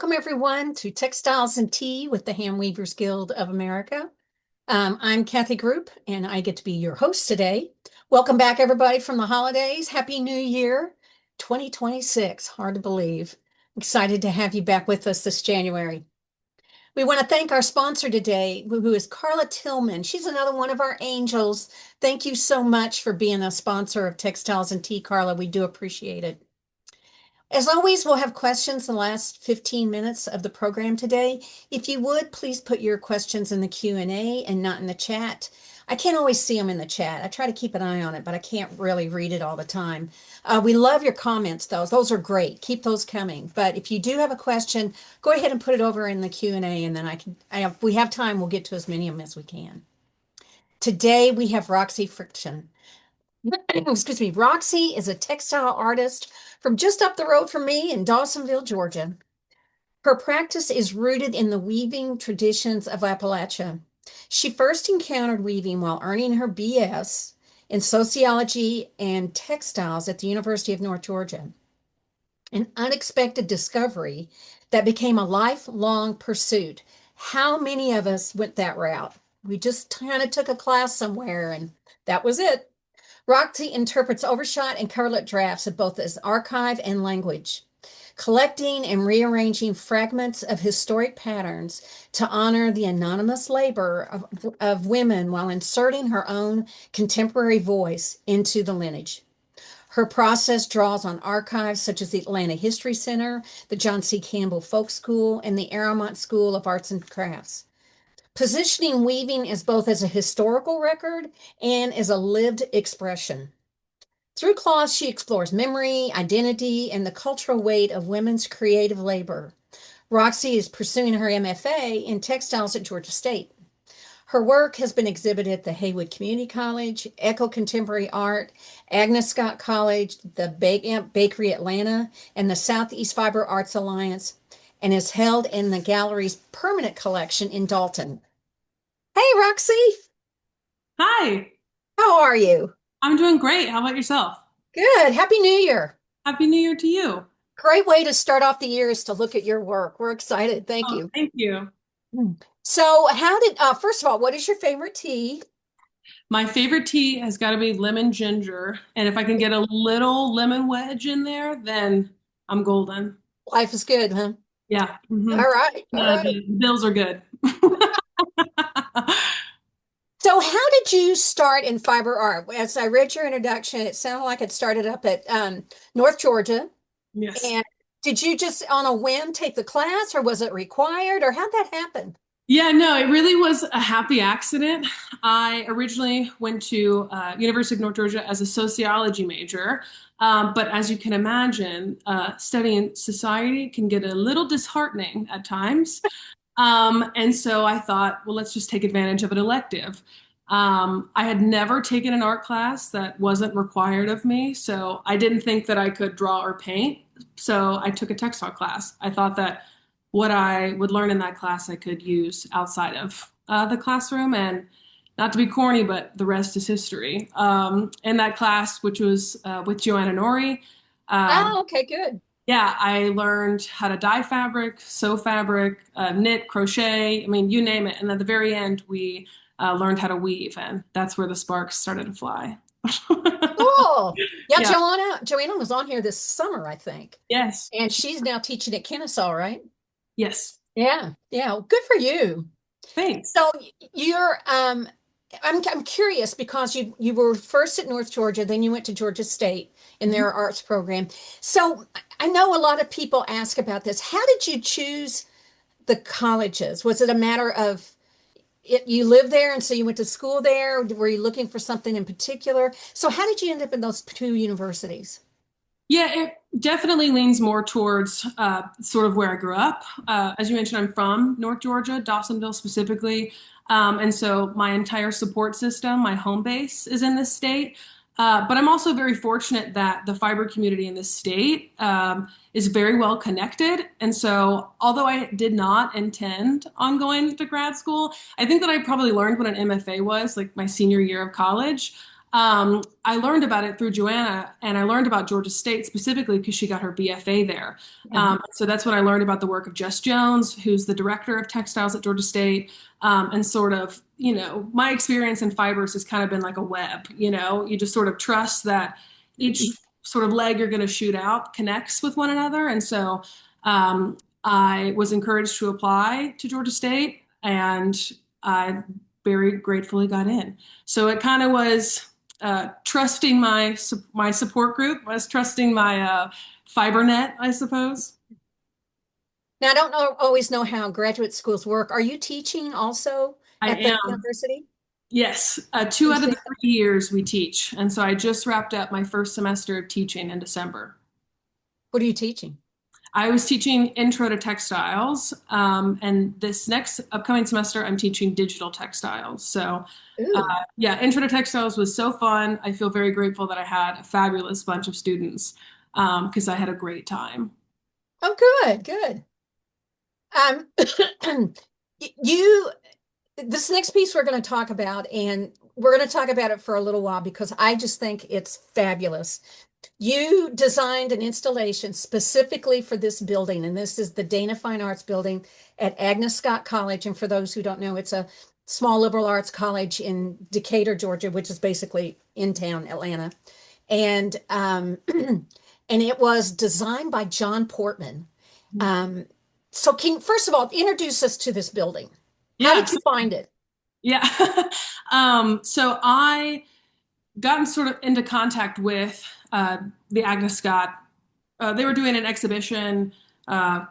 Welcome everyone to Textiles and Tea with the Handweavers Guild of America. I'm Kathy Group and I get to be your host today. Welcome back everybody from the holidays. Happy New Year 2026. Hard to believe. Excited to have you back with us this January. We want to thank our sponsor today, who is Carla Tillman. She's another one of our angels. Thank you so much for being a sponsor of Textiles and Tea, Carla. We do appreciate it. As always, we'll have questions in the last 15 minutes of the program today. If you would, please put your questions in the Q&A and not in the chat. I can't always see them in the chat. I try to keep an eye on it, but I can't really read it all the time. We love your comments, though. Those are great. Keep those coming. But if you do have a question, go ahead and put it over in the Q&A, and then if we have time, we'll get to as many of them as we can. Today, we have Roxie Fricton. Excuse me. Roxie is a textile artist from just up the road from me in Dawsonville, Georgia. Her practice is rooted in the weaving traditions of Appalachia. She first encountered weaving while earning her BS in Sociology and Textiles at the University of North Georgia. An unexpected discovery that became a lifelong pursuit. How many of us went that route? We just kind of took a class somewhere and that was it. Roxie interprets overshot and coverlet drafts of both as archive and language, collecting and rearranging fragments of historic patterns to honor the anonymous labor of women while inserting her own contemporary voice into the lineage. Her process draws on archives such as the Atlanta History Center, the John C. Campbell Folk School, and the Arrowmont School of Arts and Crafts, positioning weaving as both as a historical record and as a lived expression. Through cloth, she explores memory, identity, and the cultural weight of women's creative labor. Roxie is pursuing her MFA in textiles at Georgia State. Her work has been exhibited at the Haywood Community College, Echo Contemporary Art, Agnes Scott College, the Bakery Atlanta, and the Southeast Fiber Arts Alliance, and is held in the gallery's permanent collection in Dalton. Hey, Roxie. Hi, How are you? I'm doing great. How about yourself? Good. Happy New Year. Happy New Year to you. Great way to start off the year is to look at your work. We're excited. Thank Oh, you. thank you. So, first of all, what is your favorite tea? My favorite tea has got to be lemon ginger. And if I can get a little lemon wedge in there, then I'm golden. Life is good, huh? Yeah. All Hmm. right. All right. The bills are good. So, how did you start in fiber art? As I read your introduction, it sounded like it started up at North Georgia. Yes. And did you just on a whim take the class, or was it required, or how'd that happen? Yeah, no, it really was a happy accident. I originally went to University of North Georgia as a sociology major, but as you can imagine, studying society can get a little disheartening at times. And so I thought, well, let's just take advantage of an elective. I had never taken an art class that wasn't required of me, so I didn't think that I could draw or paint. So I took a textile class. I thought that what I would learn in that class I could use outside of the classroom. And not to be corny, but the rest is history. In that class, which was with Joanna Nori, um, Oh, okay, good. yeah, I learned how to dye fabric, sew fabric, knit, crochet. I mean, you name it. And at the very end, we learned how to weave, and that's where the sparks started to fly. Cool. Yeah, Yeah. Joanna was on here this summer, I think. Yes. And she's now teaching at Kennesaw, right? Yes. Yeah, yeah. Well, good for you. Thanks. So you're I'm curious because you were first at North Georgia, then you went to Georgia State in Mhm. their arts program. So I know a lot of people ask about this. How did you choose the colleges? Was it a matter of you lived there and so you went to school there? Were you looking for something in particular? So how did you end up in those two universities? Yeah, it definitely leans more towards sort of where I grew up. As you mentioned, I'm from North Georgia, Dawsonville specifically. And so my entire support system, my home base is in this state. But I'm also very fortunate that the fiber community in this state is very well connected. And so, although I did not intend on going to grad school, I think that I probably learned what an MFA was, like my senior year of college. I learned about it through Joanna, and I learned about Georgia State specifically because she got her BFA there. Yeah. So that's when I learned about the work of Jess Jones, who's the director of textiles at Georgia State, and sort of, my experience in fibers has kind of been like a web. You just sort of trust that each sort of leg you're going to shoot out connects with one another, and so I was encouraged to apply to Georgia State, and I very gratefully got in. So it kind of was trusting my support group, was trusting my fiber net, I suppose. Now, I don't always know how graduate schools work. Are you teaching also I at the am. university? Yes, 2 out of the 3 years we teach, and so I just wrapped up my first semester of teaching in December. What are you teaching? I was teaching Intro to Textiles, and this next upcoming semester, I'm teaching Digital Textiles. So, Ooh, yeah, Intro to Textiles was so fun. I feel very grateful that I had a fabulous bunch of students because I had a great time. oh, good, good. Um, you, this next piece we're going to talk about, and we're going to talk about it for a little while because I just think it's fabulous. You designed an installation specifically for this building, and this is the Dana Fine Arts Building at Agnes Scott College. And for those who don't know, it's a small liberal arts college in Decatur, Georgia, which is basically in town, Atlanta. And and it was designed by John Portman. Um, so can first of all introduce us to this building. How Yeah, did you find it? yeah. So I gotten sort of into contact with the Agnes Scott. They were doing an exhibition uh,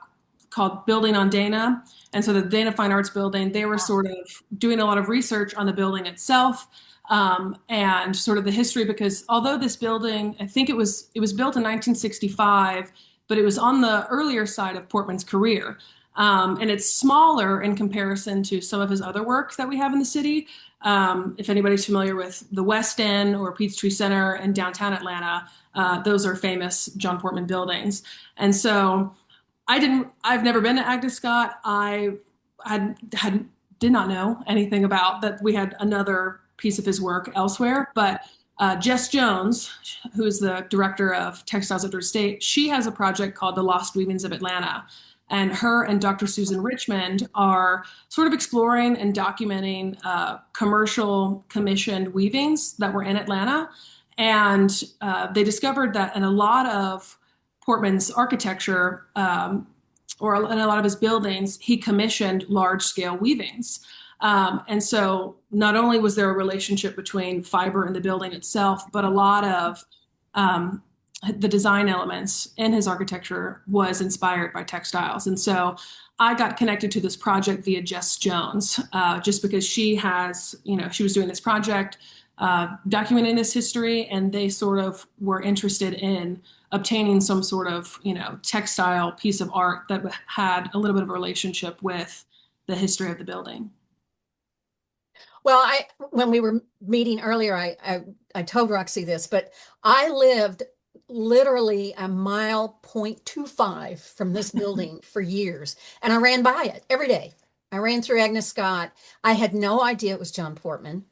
called Building on Dana. And so the Dana Fine Arts Building, they were sort of doing a lot of research on the building itself and sort of the history, because although this building, I think it was built in 1965, but it was on the earlier side of Portman's career. And it's smaller in comparison to some of his other work that we have in the city. If anybody's familiar with the West End or Peachtree Center in downtown Atlanta, those are famous John Portman buildings. And so I've never been to Agnes Scott. Did not know anything about that we had another piece of his work elsewhere, but Jess Jones, who is the director of Textiles at Georgia State, she has a project called The Lost Weavings of Atlanta. And her and Dr. Susan Richmond are sort of exploring and documenting commercial commissioned weavings that were in Atlanta. And they discovered that in a lot of Portman's architecture, or in a lot of his buildings, he commissioned large scale weavings. And so not only was there a relationship between fiber and the building itself, but a lot of the design elements in his architecture was inspired by textiles. And so I got connected to this project via Jess Jones, just because she was doing this project, documenting this history, and they sort of were interested in obtaining some sort of, textile piece of art that had a little bit of a relationship with the history of the building. Well, when we were meeting earlier, I told Roxy this, but I lived literally a mile 0.25 from this building for years, and I ran by it every day. I ran through Agnes Scott. I had no idea it was John Portman.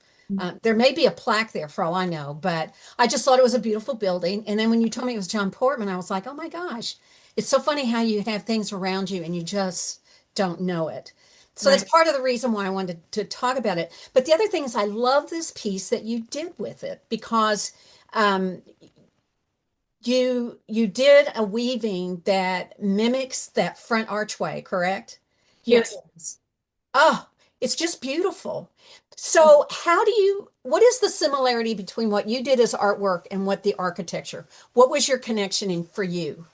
There may be a plaque there for all I know, but I just thought it was a beautiful building. And then when you told me it was John Portman, I was like, oh my gosh, it's so funny how you have things around you and you just don't know it. So Right. that's part of the reason why I wanted to talk about it. But the other thing is I love this piece that you did with it because um, you did a weaving that mimics that front archway, correct? Here Yes. it is. Oh, it's just beautiful. So what is the similarity between what you did as artwork and what the architecture? What was your connection in for you?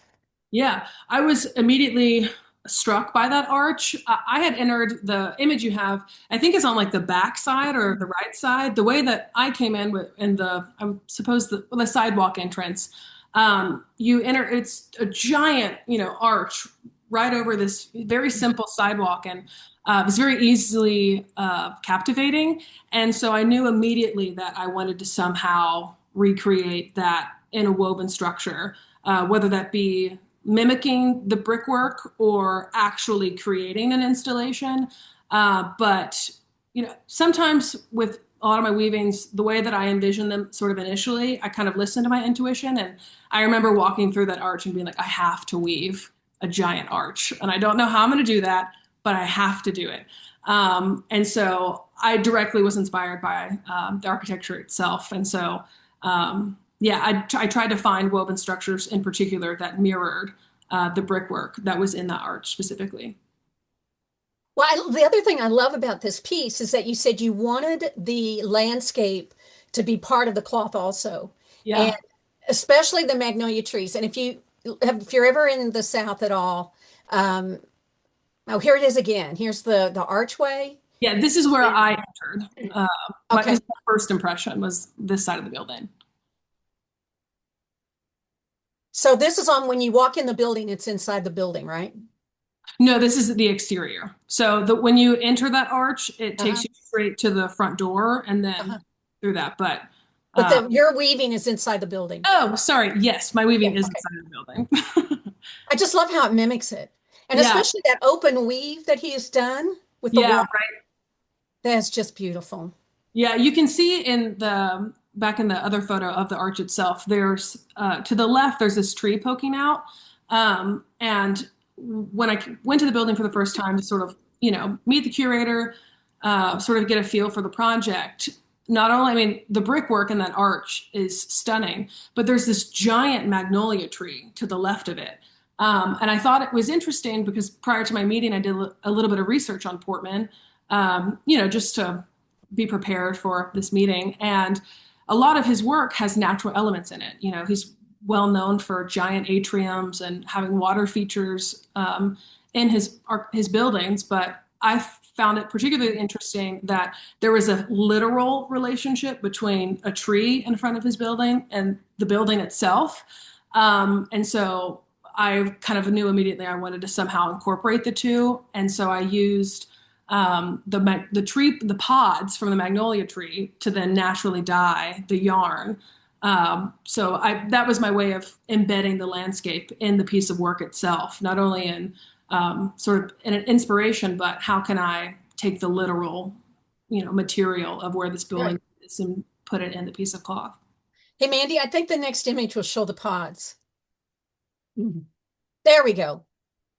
Yeah, I was immediately struck by that arch. I had entered the image you have, I think is on like the back side or the right side. The way that I came in with in I suppose the sidewalk entrance, you enter, it's a giant, arch right over this very simple sidewalk. And it was very easily captivating. And so I knew immediately that I wanted to somehow recreate that in a woven structure, whether that be mimicking the brickwork or actually creating an installation. But sometimes with a lot of my weavings, the way that I envisioned them sort of initially, I kind of listened to my intuition. And I remember walking through that arch and being like, I have to weave a giant arch. And I don't know how I'm going to do that, but I have to do it. And so I directly was inspired by the architecture itself. And so, yeah, I tried to find woven structures in particular that mirrored the brickwork that was in the arch specifically. Well, the other thing I love about this piece is that you said you wanted the landscape to be part of the cloth also, and Yeah. especially the magnolia trees. And if you're ever in the South at all, um, oh, here it is again. Here's the archway. Yeah, this is where I entered. Okay, My first impression was this side of the building. so this is on when you walk in the building, it's inside the building, right? No, this is the exterior. So when you enter that arch, it Uh-huh, takes you straight to the front door and uh-huh. then through that. But But uh, your weaving is inside the building. oh, sorry. Yes, my Yeah, weaving is okay. inside of the building. I just love how it mimics it. And Yeah, especially that open weave that he has done with the yeah, wall. That's just beautiful. yeah. You can see in the back in the other photo of the arch itself. There's to the left. There's this tree poking out, and when I went to the building for the first time to sort of meet the curator, sort of get a feel for the project. Not only, I mean, the brickwork in that arch is stunning, but there's this giant magnolia tree to the left of it. And I thought it was interesting because prior to my meeting, I did a little bit of research on Portman, just to be prepared for this meeting. And a lot of his work has natural elements in it. He's well known for giant atriums and having water features in his buildings, but I found it particularly interesting that there was a literal relationship between a tree in front of his building and the building itself. And so I kind of knew immediately I wanted to somehow incorporate the two. And so I used the pods from the magnolia tree to then naturally dye the yarn. So that was my way of embedding the landscape in the piece of work itself, not only in sort of in an inspiration, but how can I take the literal, material of where this building Right. is and put it in the piece of cloth. Hey, Mandy, I think the next image will show the pods. Mhm. There we go.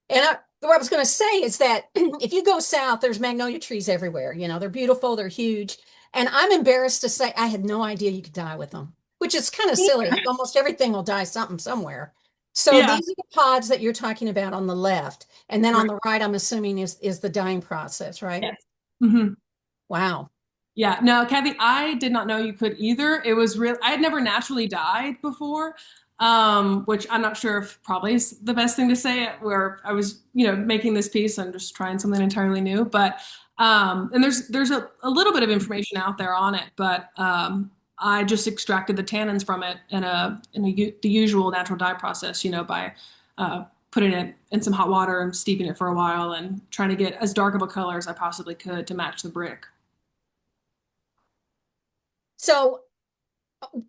And what I was going to say is that if you go south, there's magnolia trees everywhere. They're beautiful, they're huge. And I'm embarrassed to say I had no idea you could die with them, which is kind of silly. Almost everything will die something somewhere. So Yeah. these are the pods that you're talking about on the left. And then on Right. the right, I'm assuming is the dyeing process, right? Yes. Hmm. Wow. Yeah, no, Kathy, I did not know you could either. It was real. I had never naturally dyed before, which I'm not sure if probably is the best thing to say. Where I was, making this piece and just trying something entirely new. But and there's a little bit of information out there on it, but I just extracted the tannins from it the usual natural dye process, by putting it in some hot water and steeping it for a while and trying to get as dark of a color as I possibly could to match the brick. So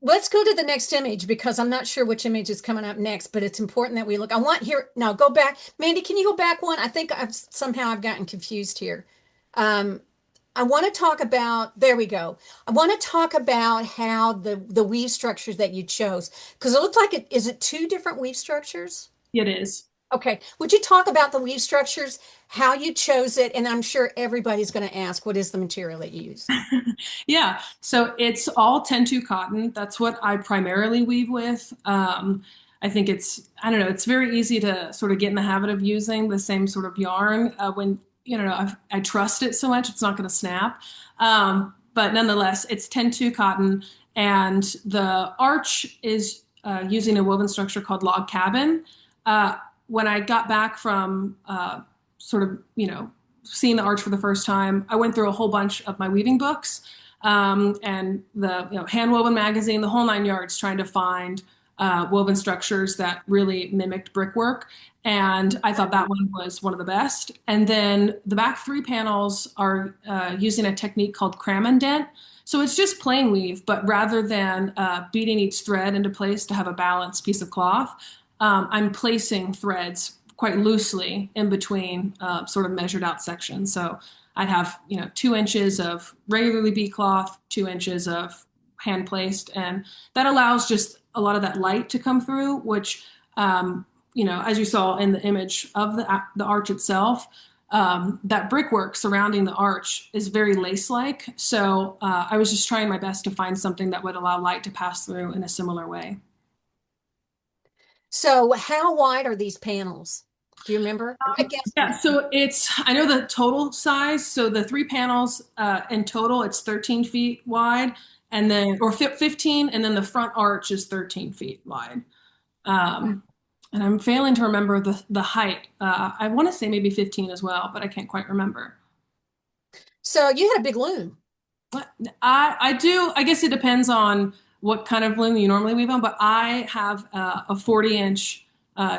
let's go to the next image because I'm not sure which image is coming up next, but it's important that we look. I want here now. Go back, Mandy. Can you go back one? I think I've gotten confused here. Um, I want to talk about. There we go. I want to talk about how the weave structures that you chose because it looked like it. Is it two different weave structures? It is. Okay. Would you talk about the weave structures, how you chose it, and I'm sure everybody's going to ask, what is the material that you use? Yeah, so it's all 10-2 cotton. That's what I primarily weave with. I think I don't know, it's very easy to sort of get in the habit of using the same sort of yarn when, I trust it so much, it's not going to snap. But nonetheless, it's 10-2 cotton, and the arch is using a woven structure called log cabin. When I got back from sort of, seeing the arch for the first time, I went through a whole bunch of my weaving books and the Handwoven magazine, the whole nine yards, trying to find woven structures that really mimicked brickwork. And I thought that one was one of the best. And then the back three panels are using a technique called cram and dent. So it's just plain weave, but rather than beating each thread into place to have a balanced piece of cloth, I'm placing threads quite loosely in between sort of measured out sections. So I'd have, 2 inches of regularly bead cloth, 2 inches of hand placed, and that allows just a lot of that light to come through, which, as you saw in the image of the arch itself, that brickwork surrounding the arch is very lace-like. So I was just trying my best to find something that would allow light to pass through in a similar way. So how wide are these panels? Do you remember? I guess. Yeah, so I know the total size. So the 3 panels in total, it's 13 feet wide, and then, or 15, and then the front arch is 13 feet wide. And I'm failing to remember the height. I want to say maybe 15 as well, but I can't quite remember. So you had a big loom. I do. I guess it depends on what kind of loom you normally weave on, but I have a 40-inch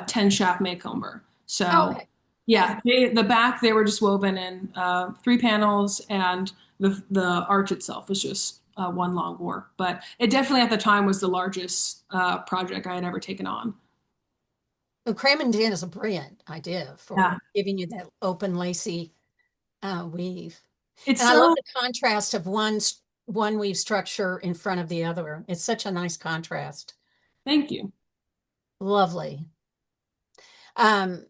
10 shaft Maycomber. So Okay. yeah, the back they were just woven in 3 panels, and the arch itself was just one long warp. But it definitely at the time was the largest project I had ever taken on. Well, cram and din is a brilliant idea Yeah, for giving you that open, lacy weave. it's And I love so. the contrast of one weave structure in front of the other. It's such a nice contrast. Thank you. Lovely. Um,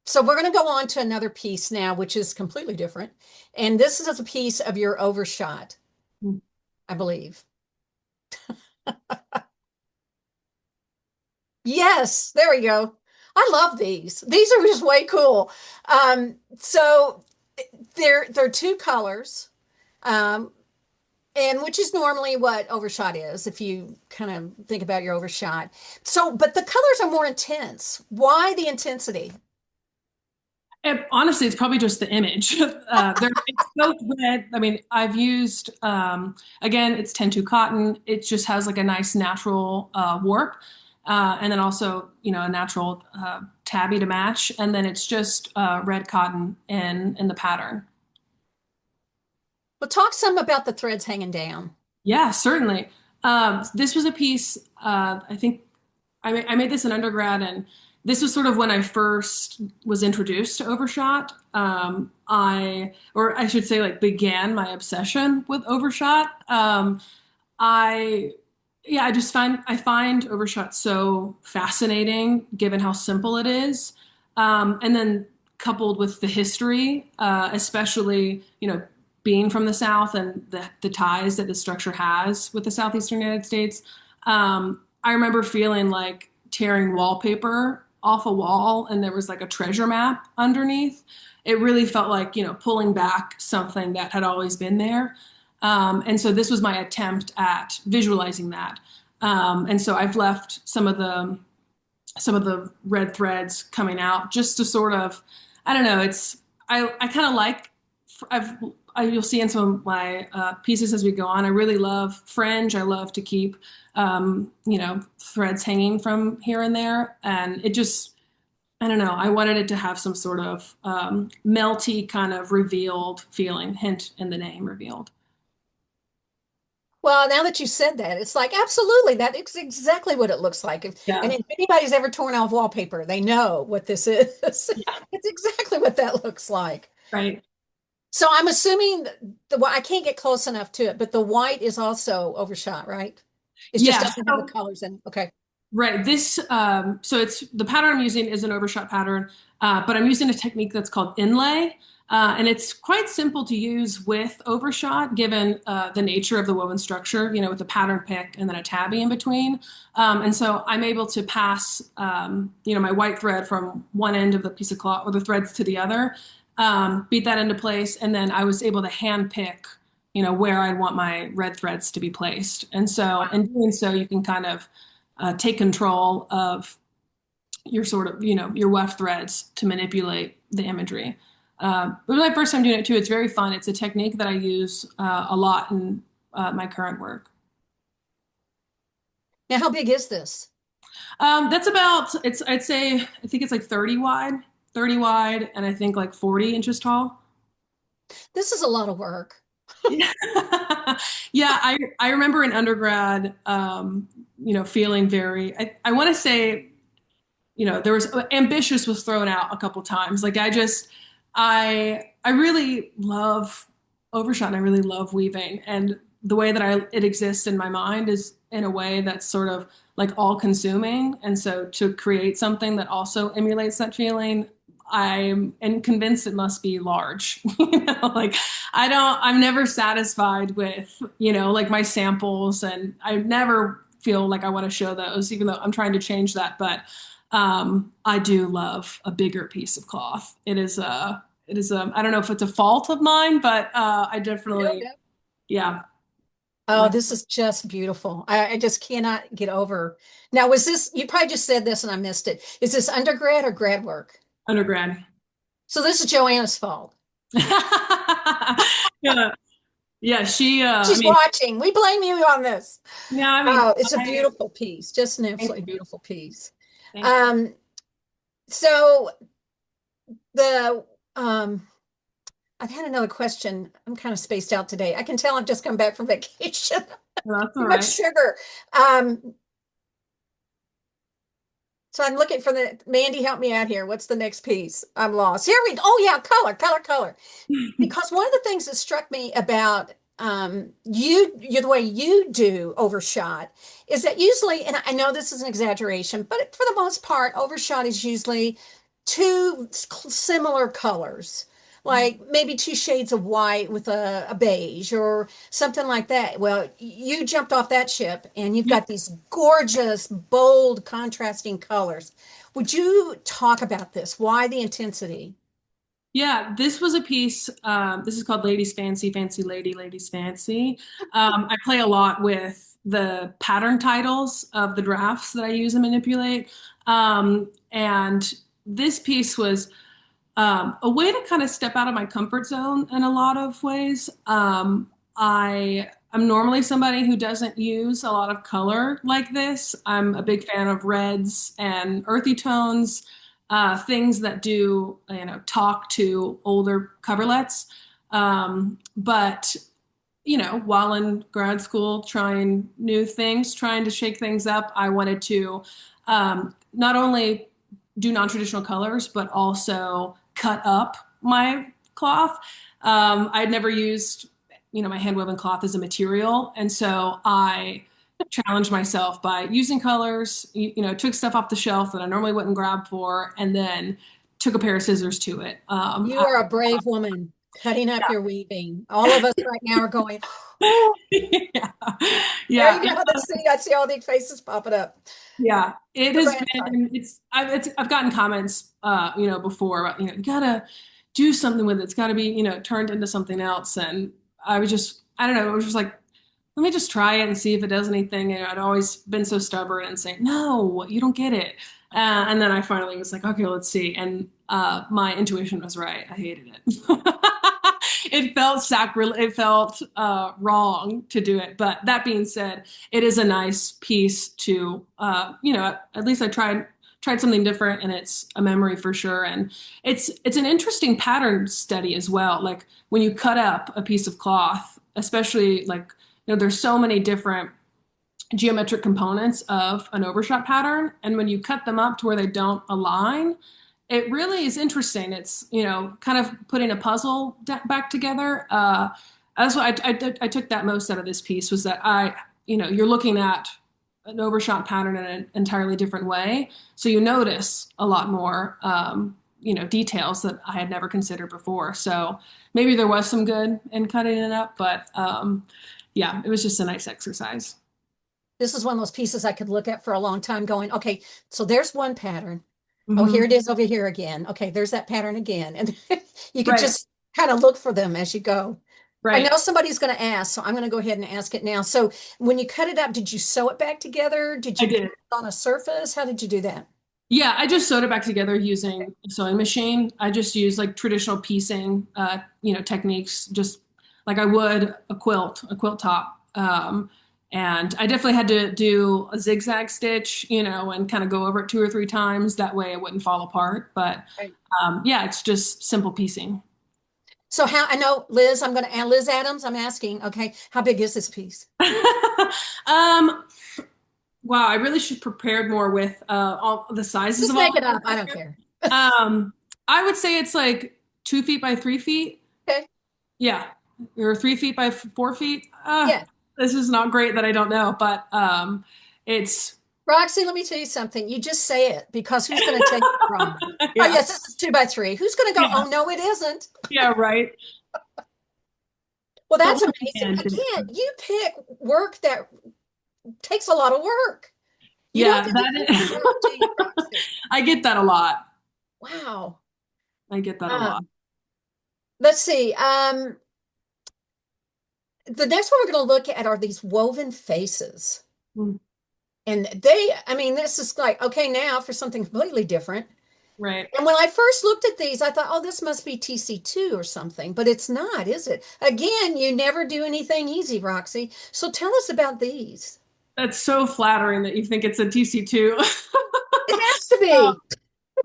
so we're going to go on to another piece now, which is completely different. And this is a piece of your overshot, I believe. Yes, there we go. I love these. These are just way cool. So they're two colors, um, and which is normally what overshot is, if you kind of think about your overshot. So, but the colors are more intense. Why the intensity? Honestly, it's probably just the image. It's both red. I mean, I've used, again, it's 10-2 cotton. It just has like a nice natural warp. And then also, a natural tabby to match. And then it's just red cotton in the pattern. Well, talk some about the threads hanging down. Yeah, certainly. This was a piece, I think I made this in undergrad, and this was sort of when I first was introduced to overshot. Or I should say, like, began my obsession with overshot. I, yeah, I find overshot so fascinating, given how simple it is, and then coupled with the history, especially, being from the South and the ties that the structure has with the Southeastern United States. I remember feeling like tearing wallpaper off a wall and there was like a treasure map underneath. It really felt like, pulling back something that had always been there. And so this was my attempt at visualizing that. And so I've left some of the red threads coming out just to sort of, I don't know, I kind of like, you'll see in some of my pieces as we go on, I really love fringe. I love to keep, threads hanging from here and there. And it just, I don't know, I wanted it to have some sort of melty kind of revealed feeling, hint in the name, revealed. Well, now that you said that, it's like absolutely that is exactly what it looks like. And Yeah. if anybody's ever torn off wallpaper, they know what this is. It's exactly what that looks like. Right. So I'm assuming I can't get close enough to it, but the white is also overshot, right? It just Yeah. doesn't have the colors in. Okay. Right. So it's the pattern I'm using is an overshot pattern, but I'm using a technique that's called inlay. And it's quite simple to use with overshot, given the nature of the woven structure, with the pattern pick and then a tabby in between. And so I'm able to pass, my white thread from one end of the piece of cloth or the threads to the other, beat that into place, and then I was able to hand pick, where I want my red threads to be placed. And so in doing so, you can kind of take control of your sort of, your weft threads to manipulate the imagery. It was my first time doing it too. It's very fun. It's a technique that I use a lot in my current work. Now, how big is this? That's about, I think it's like 30 wide, and I think like 40 inches tall. This is a lot of work. Yeah, yeah. I remember in undergrad, feeling very. I want to say, there was ambitious was thrown out a couple times. Like I really love overshot and I really love weaving. And the way that it exists in my mind is in a way that's sort of like all consuming. And so to create something that also emulates that feeling, I'm convinced it must be large. Like I'm never satisfied with, like my samples, and I never feel like I want to show those, even though I'm trying to change that. But I do love a bigger piece of cloth. I don't know if it's a fault of mine, but I Yep, definitely, yep. yeah, Oh, my this is just beautiful. I just cannot get over. Now, was this, you probably just said this and I missed it. Is this undergrad or grad work? undergrad. So this is Joanna's fault. Yeah, yeah, I She's mean, watching. We blame you on this. yeah, I mean, Oh, it's a I, beautiful piece, just an thank absolutely you. beautiful piece. Thank you. Um, so the I've had another question. I'm kind of spaced out today. I can tell I've just come back from vacation. No, that's all Too much right. sugar. Um, so I'm looking for Mandy, help me out here. What's the next piece? I'm lost. Oh yeah, color, color, color. Because one of the things that struck me about you the way you do overshot is that usually, and I know this is an exaggeration, but for the most part, overshot is usually two similar colors, like maybe two shades of white with a beige or something like that. Well, you jumped off that ship and you've Yeah, got these gorgeous, bold, contrasting colors. Would you talk about this? Why the intensity? yeah, this was a piece. This is called Ladies Fancy, Fancy Lady, Ladies Fancy. I play a lot with the pattern titles of the drafts that I use and manipulate. And this piece was a way to kind of step out of my comfort zone in a lot of ways. I'm normally somebody who doesn't use a lot of color like this. I'm a big fan of reds and earthy tones, things that do, talk to older coverlets. But while in grad school, trying new things, trying to shake things up, I wanted to not only do non-traditional colors, but also cut up my cloth. I'd never used, my hand-woven cloth as a material, and so I challenged myself by using colors. Took stuff off the shelf that I normally wouldn't grab for, and then took a pair of scissors to it. You are a brave woman cutting up your weaving. All of us right now are going, oh, yeah, there yeah, you go. I see all these faces popping up. yeah. It So go has ahead. Sorry. been. I've gotten comments, before about, you gotta do something with it. It's got to be, turned into something else. And I don't know. It was just like, let me just try it and see if it does anything. And I'd always been so stubborn and saying, no, you don't get it. And then I finally was like, okay, let's see. And my intuition was right. I hated it. It felt it felt wrong to do it. But that being said, it is a nice piece to, at least I tried something different, and it's a memory for sure. And it's an interesting pattern study as well. Like when you cut up a piece of cloth, especially like, there's so many different geometric components of an overshot pattern. And when you cut them up to where they don't align, it really is interesting. It's, kind of putting a puzzle back together. That's what I took that most out of this piece was that you're looking at an overshot pattern in an entirely different way. So you notice a lot more, details that I had never considered before. So maybe there was some good in cutting it up, but yeah, it was just a nice exercise. This is one of those pieces I could look at for a long time going, okay, so there's one pattern. Oh, Hmm. here it is over here again. Okay, there's that pattern again. And you could Right, just kind of look for them as you go. I right. know somebody's going to ask, so I'm going to go ahead and ask it now. So when you cut it up, did you sew it back together? Did I you put did. it on a surface? How did you do that? Yeah, I just sewed it back together using a sewing machine. I just use like traditional piecing, techniques, just like I would a quilt top. And I definitely had to do a zigzag stitch, and kind of go over it two or three times. That way it wouldn't fall apart. But Right. yeah, it's just simple piecing. So how, I know Liz, I'm going to add Liz Adams. I'm asking, okay, how big is this piece? um, wow, I really should prepared more with all the sizes Just of all make it of up. I them. don't care. Um, I would say it's like 2 feet by 3 feet. Okay. Yeah, or 3 feet by 4 feet. Yeah. This is not great that I don't know, but it's Roxy, let me tell you something. You just say it because who's going to take it from you? Oh, yeah, yes, this is 2 by 3. Who's going to go, yeah, oh, no, it isn't? yeah, right. Well, But that's what amazing. can do. Again, you pick work that takes a lot of work. You don't Yeah, get the that easy work, do you, is. Roxy? I get that a lot. Wow. I get that a lot. Um, let's see. The next one we're going to look at are these woven faces. Mm, And they, I mean, this is like, okay, now for something completely different. right. And when I first looked at these, I thought, oh, this must be TC2 or something, but it's not, is it? Again, you never do anything easy, Roxy. So tell us about these. That's so flattering that you think it's a TC2. It has to be.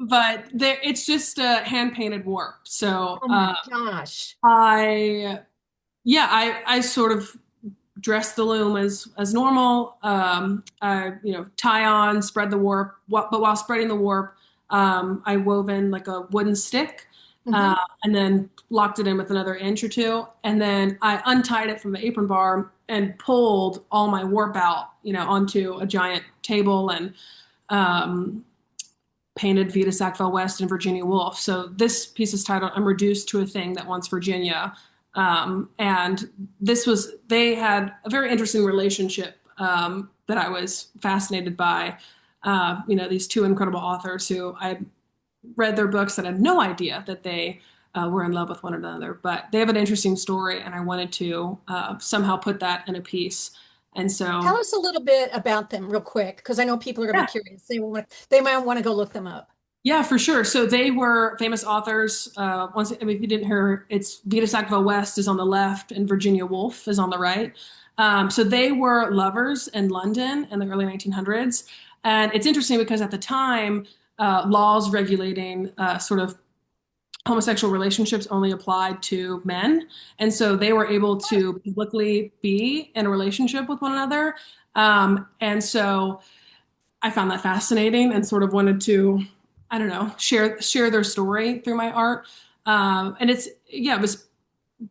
But there, it's just a hand painted warp. So Oh my gosh. I, yeah, I sort of dress the loom as normal. I tie on, spread the warp, but while spreading the warp, I wove in like a wooden stick, Hmm. and then locked it in with another inch or two, and then I untied it from the apron bar and pulled all my warp out, onto a giant table and um, painted Vita Sackville West and Virginia Woolf. So this piece is titled "I'm Reduced to a Thing That Wants Virginia." And they had a very interesting relationship that I was fascinated by. These two incredible authors who I read their books and had no idea that they were in love with one another. But they have an interesting story, and I wanted to somehow put that in a piece. And Tell so, us a little bit about them real quick, because I know people are going to yeah, be curious. They might want to go look them up. yeah, for sure. So they were famous authors. If you didn't hear, it's Vita Sackville West is on the left and Virginia Woolf is on the right. So they were lovers in London in the early 1900s. And it's interesting because at the time, laws regulating sort of homosexual relationships only applied to men. And so they were able to publicly be in a relationship with one another. And so I found that fascinating and sort of wanted to, I don't know, share their story through my art. And it was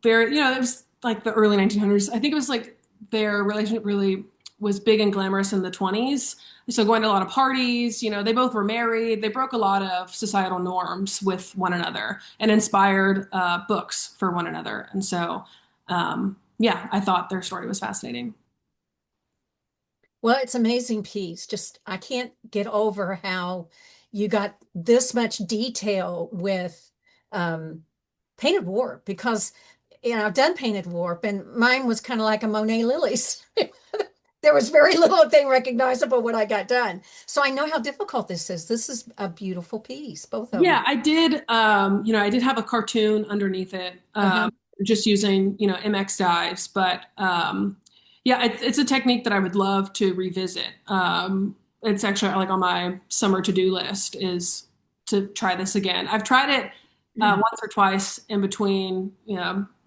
very, it was like the early 1900s. I think it was like their relationship really was big and glamorous in the 20s. So going to a lot of parties, they both were married. They broke a lot of societal norms with one another and inspired books for one another. And so, yeah, I thought their story was fascinating. Well, it's an amazing piece. Just, I can't get over how you got this much detail with um, painted warp because, I've done painted warp and mine was kind of like a Monet Lilies. There was very little thing recognizable when I got done. So I know how difficult this is. This is a beautiful piece, both of Yeah, them. I did. I did have a cartoon underneath it, Uh-huh. just using MX dyes. But yeah, it's a technique that I would love to revisit. It's actually like on my summer to-do list is to try this again. I've tried it once or twice in between,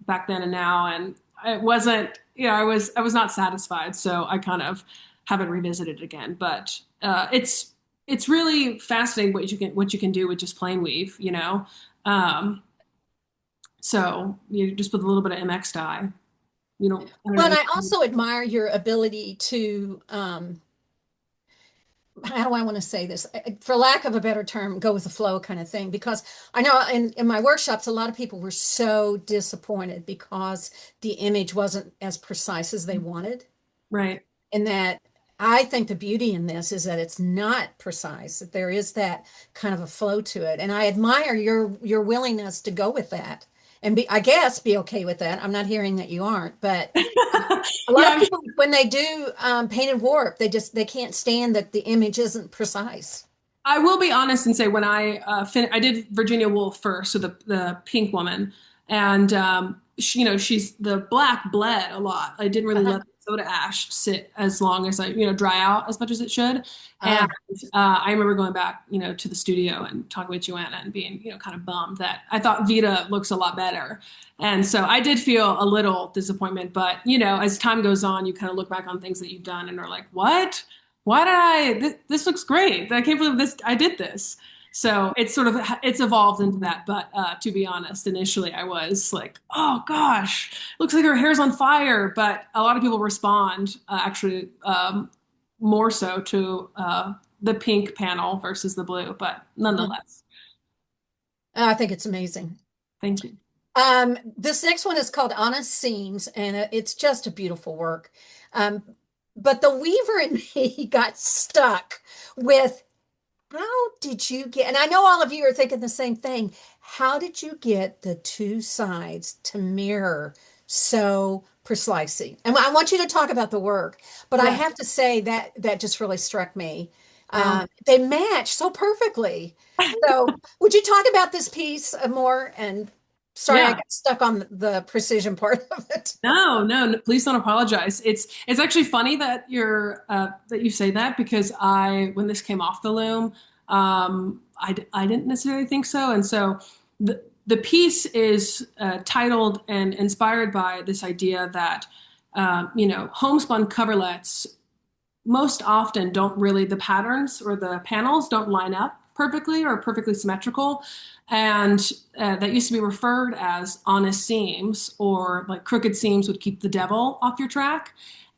back then and now, and it wasn't. I was not satisfied, so I kind of haven't revisited it again. But it's really fascinating what you can do with just plain weave. Um, so you just put a little bit of MX dye. I don't Well, and know. I also admire your ability to how do I want to say this? For lack of a better term, go with the flow kind of thing. Because I know in my workshops, a lot of people were so disappointed because the image wasn't as precise as they wanted. Right. And that I think the beauty in this is that it's not precise, that there is that kind of a flow to it. And I admire your willingness to go with that and be, I guess, be okay with that. I'm not hearing that you aren't, but a lot of Yeah, people, when they do painted warp, they can't stand that the image isn't precise. I will be honest and say when I did Virginia Woolf first, so the pink woman, and she's the black bled a lot. I didn't really Uh-huh. let the soda ash sit as long as dry out as much as it should. And Uh, I remember going back, to the studio and talking with Joanna and being, kind of bummed that I thought Vita looks a lot better. And so I did feel a little disappointment, but as time goes on, you kind of look back on things that you've done and are like, what? Why did this looks great. I can't believe this. I did this. So it's evolved into that. But to be honest, initially I was like, oh gosh, looks like her hair's on fire. But a lot of people respond actually more so to the pink panel versus the blue. But Mhm. nonetheless, I think it's amazing. thank you. This next one is called Honest Seams, and it's just a beautiful work. Um, but the weaver in me got stuck with how did you get, and I know all of you are thinking the same thing. How did you get the two sides to mirror so precisely? And I want you to talk about the work, but I Yeah. have to say that that just really struck me. Well, They match so perfectly. So, would you talk about this piece more? And sorry, I yeah. got stuck on the precision part of it. No, no, no, please don't apologize. It's actually funny that you say that because when this came off the loom, I didn't necessarily think so, and so the piece is titled and inspired by this idea that homespun coverlets most often don't really, the patterns or the panels don't line up perfectly or perfectly symmetrical. And that used to be referred as honest seams, or like crooked seams would keep the devil off your track.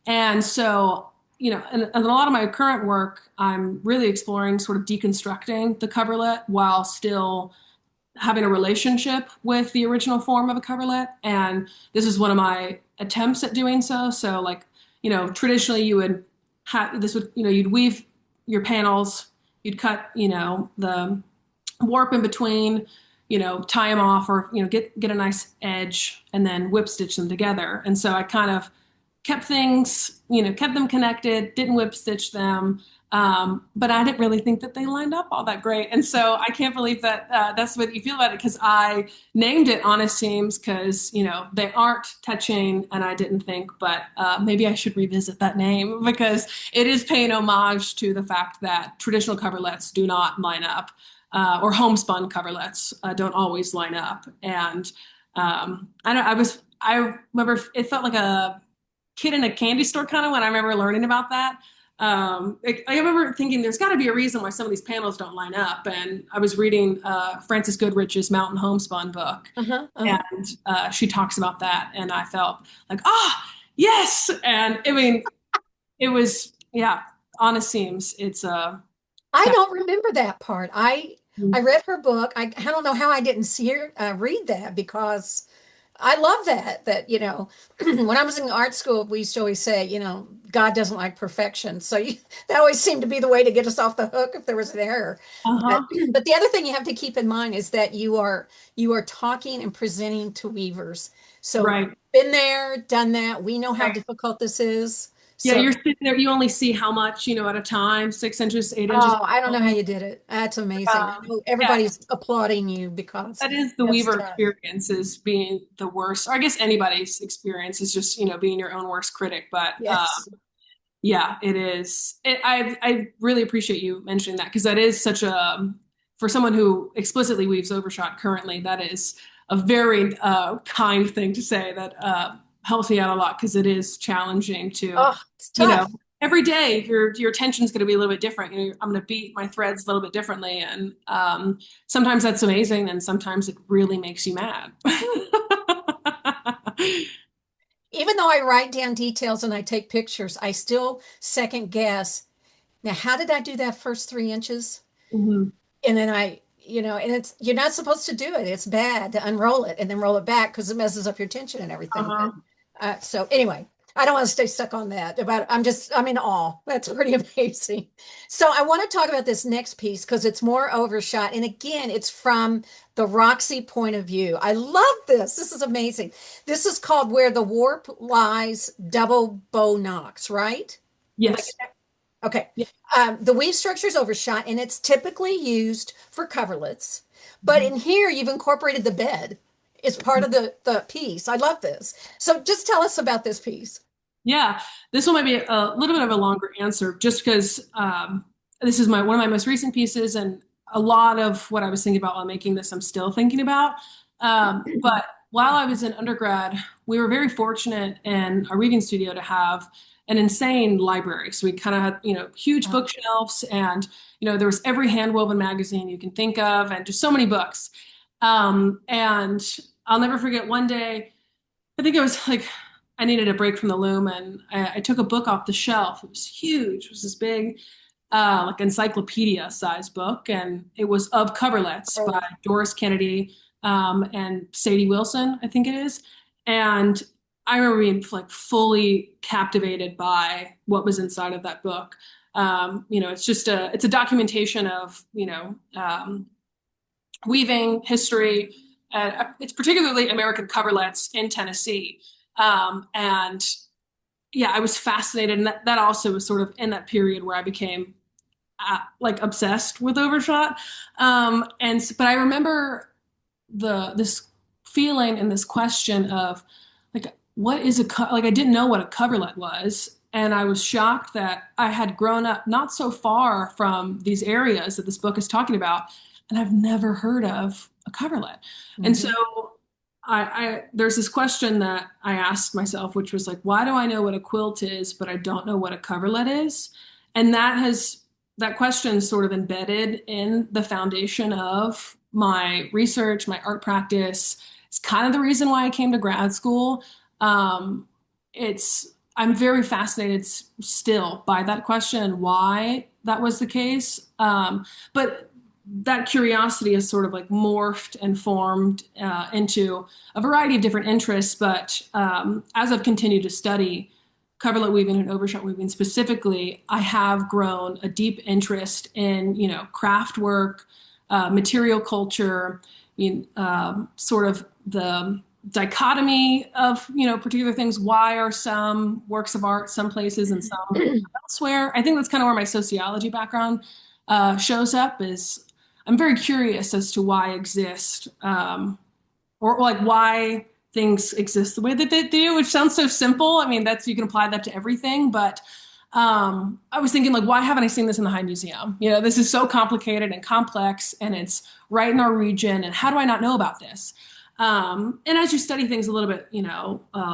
And so, in a lot of my current work, I'm really exploring sort of deconstructing the coverlet while still having a relationship with the original form of a coverlet. And this is one of my attempts at doing so. So, like, traditionally you would you'd weave your panels, you'd cut, the warp in between, tie them off, or, get a nice edge and then whip stitch them together. And so I kind of kept things, kept them connected, didn't whip stitch them. But I didn't really think that they lined up all that great. And so I can't believe that that's what you feel about it, because I named it Honest Seams because, they aren't touching, and I didn't think, but maybe I should revisit that name because it is paying homage to the fact that traditional coverlets do not line up, or homespun coverlets don't always line up. And I remember it felt like a kid in a candy store kind of when I remember learning about that. I remember thinking there's got to be a reason why some of these panels don't line up. And I was reading Frances Goodrich's Mountain Homespun book, Uh-huh, uh-huh. and she talks about that. And I felt like, yes. And I mean, it was, yeah, honest seams. It's I don't remember that part. I mm, read her book. I don't know how I didn't see her read that because I love that when I was in art school, we used to always say, God doesn't like perfection. So that always seemed to be the way to get us off the hook if there was an error. But uh-huh, but the other thing you have to keep in mind is that you are talking and presenting to weavers. So right. been there, done that. We know how Right. difficult this is. Yeah, So you're sitting there, you only see how much, at a time, 6 inches, 8 inches. oh, I don't know how you did it. That's amazing. I know Yeah, everybody's applauding you because that is the that's Weaver tough. experience, is being the worst. Or I guess anybody's experience is just, being your own worst critic. But Yes. yeah, it is. I really appreciate you mentioning that, because that is such for someone who explicitly weaves overshot currently, that is a very kind thing to say that helps me out a lot, because it is challenging to, Oh, it's you know, tough. every day your tension's going to be a little bit different. I'm going to beat my threads a little bit differently, and sometimes that's amazing, and sometimes it really makes you mad. Even though I write down details and I take pictures, I still second guess. Now, how did I do that first 3 inches? Mhm. And then and you're not supposed to do it. It's bad to unroll it and then roll it back because it messes up your tension and everything. But Uh-huh. so anyway, I don't want to stay stuck on that. I'm in awe. That's pretty amazing. So I want to talk about this next piece because it's more overshot. And again, it's from the Roxie point of view. I love this. This is amazing. This is called Where the Warp Lies Double Bow Knocks, right? Am I Yes. getting that? Okay. Yeah. The weave structure is overshot and it's typically used for coverlets. But Mhm. in here, you've incorporated the bed as part of the piece. I love this. So just tell us about this piece. Yeah, this one might be a little bit of a longer answer, just because this is one of my most recent pieces, and a lot of what I was thinking about while making this, I'm still thinking about. But while I was in undergrad, we were very fortunate in our weaving studio to have an insane library. So we kind of had, huge Oh, bookshelves, and, there was every handwoven magazine you can think of, and just so many books. And I'll never forget one day, I think it was like I needed a break from the loom, and I took a book off the shelf. It was huge. It was this big, like encyclopedia size book, and it was of coverlets oh, by Doris Kennedy and Sadie Wilson, I think it is. And I remember being like fully captivated by what was inside of that book. It's just it's a documentation of weaving history. It's particularly American coverlets in Tennessee. And yeah, I was fascinated. And that also was sort of in that period where I became like obsessed with overshot. But I remember this feeling and this question of like, what is like, I didn't know what a coverlet was. And I was shocked that I had grown up not so far from these areas that this book is talking about, and I've never heard of a coverlet. And so mhm. there's this question that I asked myself, which was like, why do I know what a quilt is, but I don't know what a coverlet is? And that question is sort of embedded in the foundation of my research, my art practice. It's kind of the reason why I came to grad school. Um, I'm very fascinated still by that question and why that was the case. But that curiosity has sort of like morphed and formed into a variety of different interests. But as I've continued to study coverlet weaving and overshot weaving specifically, I have grown a deep interest in, craft work, material culture, sort of the dichotomy of, particular things. Why are some works of art some places and some elsewhere? I think that's kind of where my sociology background shows up. Is I'm very curious as to why exist, or like why things exist the way that they do, which sounds so simple. I mean, you can apply that to everything, but I was thinking, like, why haven't I seen this in the High Museum? This is so complicated and complex, and it's right in our region, and how do I not know about this? And as you study things a little bit,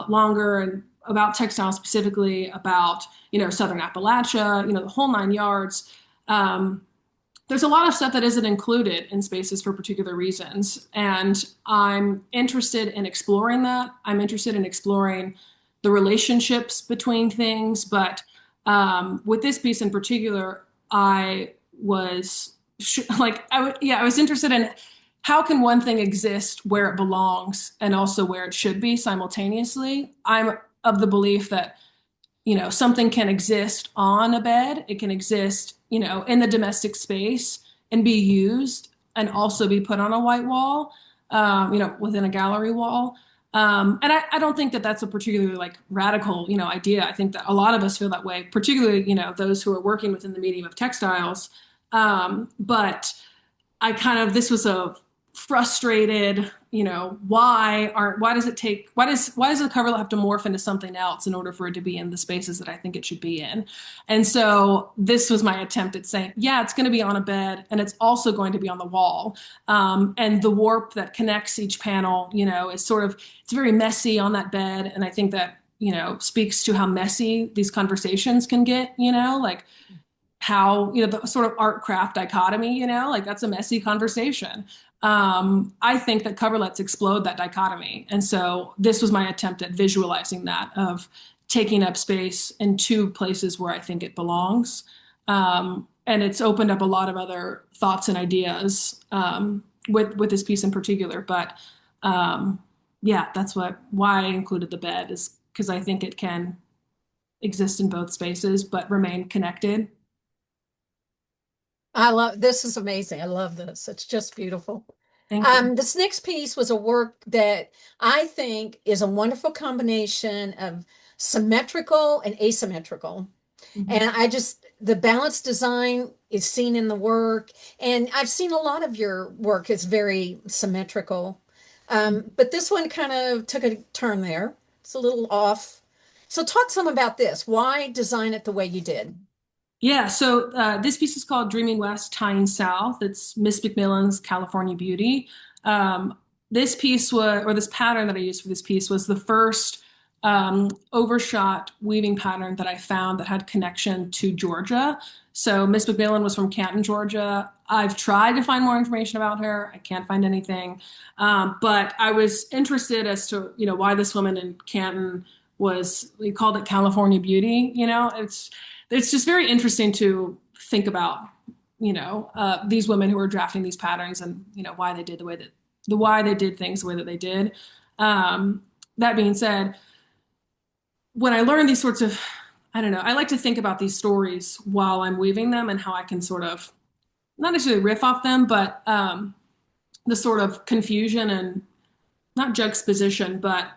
longer, and about textiles specifically, about, Southern Appalachia, the whole nine yards, there's a lot of stuff that isn't included in spaces for particular reasons. And I'm interested in exploring that. I'm interested in exploring the relationships between things. But with this piece in particular, I was I was interested in how can one thing exist where it belongs and also where it should be simultaneously. I'm of the belief that something can exist on a bed. It can exist, in the domestic space and be used and also be put on a white wall, within a gallery wall. And I don't think that that's a particularly like radical, idea. I think that a lot of us feel that way, particularly, those who are working within the medium of textiles. But this was a frustrated, why does the coverlet have to morph into something else in order for it to be in the spaces that I think it should be in? And so this was my attempt at saying, yeah, it's going to be on a bed and it's also going to be on the wall. And the warp that connects each panel, it's very messy on that bed. And I think that, speaks to how messy these conversations can get, like how, the sort of art craft dichotomy, like that's a messy conversation. I think that coverlets explode that dichotomy. And so this was my attempt at visualizing that, of taking up space in two places where I think it belongs. And it's opened up a lot of other thoughts and ideas with this piece in particular. But yeah, that's why I included the bed, is because I think it can exist in both spaces but remain connected. This is amazing. I love this. It's just beautiful. Thank you. This next piece was a work that I think is a wonderful combination of symmetrical and asymmetrical. Mhm. And the balance design is seen in the work. And I've seen a lot of your work is very symmetrical. But this one kind of took a turn there. It's a little off. So talk some about this. Why design it the way you did? Yeah, so this piece is called Dreaming West, Tying South. It's Miss McMillan's California Beauty. This piece was, or this pattern that I used for this piece was the first overshot weaving pattern that I found that had connection to Georgia. So Miss McMillan was from Canton, Georgia. I've tried to find more information about her. I can't find anything. But I was interested as to, why this woman in Canton we called it California Beauty. It's just very interesting to think about, these women who were drafting these patterns and, why they did why they did things the way that they did. That being said, when I learn these sorts of, I don't know, I like to think about these stories while I'm weaving them and how I can sort of not necessarily riff off them, but the sort of confusion and not juxtaposition, but